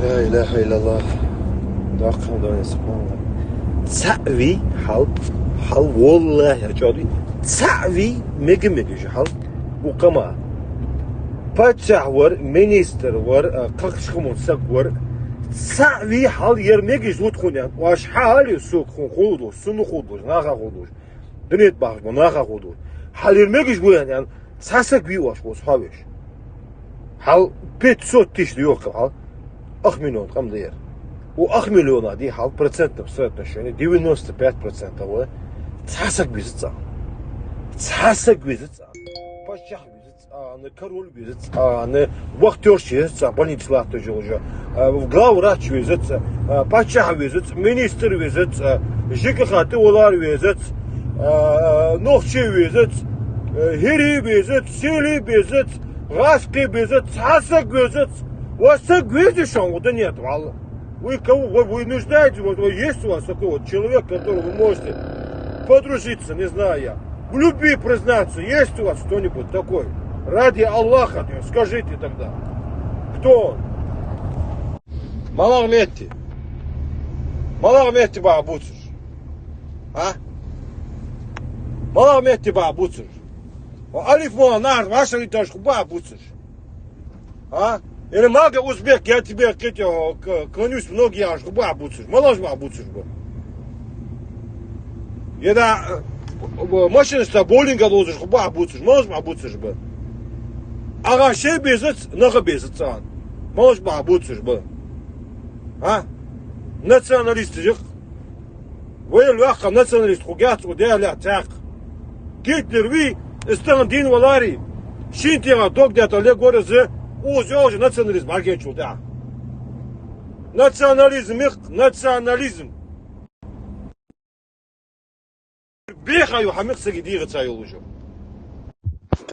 لا إله إلا الله. داقم داني سبحان الله. تسعوي حل والله يا جادي. تسعوي ميجي حل وقما. Padşah minister var, kakşkımın sak var. Tسعوي حل يرميجي زود خونيان. واش حالي سوق خودو، سنو خودو، ناخا خودو. دنيت باخش ناخا خودو. حل يرميجي بوين يعني ساسك بي واش وصحابيش. حل 500 тысяч yok حل. 8 milyon kam değer. O 8 milyona değil hal процентном соотношении 95% o тсасак бизца. Тсасак бизца. Падшах бизца, не король бизца, не вахтёр бизца, больницалар тоже уже. Главврач бизца, падшах бизца, министр бизца, ЖКХ олар бизца, нохчи бизца, хири бизца, сели бизца, гаски бизца, тсасак бизца. У вас так видишь, да нет, вы нуждаетесь, вот есть у вас такой вот человек, которого вы можете подружиться, не знаю я, в любви признаться, есть у вас кто-нибудь такой? Ради Аллаха, скажите тогда, кто он? Малахметти баа буцуш, а? Малахметти баа буцуш, алиф мола нар, ваша литашку баа буцуш, а? Или мага узбек, я тебе клянусь, многие аж губа буцуш, малаш ба буцуш бы. Еда машинista боулинга лозуш губа буцуш, малаш ба буцуш бы. Ага şey безец, нага безец ан. Малаш ба буцуш бы. А? Националисты жик. Вы лаха националист хугат уделя так. Гитлер ви стан дин валари. Шинтига догдята ле горе зе уже национализм, аргенчул, да. Национализм, национализм. Бехаю, хамик саги дигаться юлужу.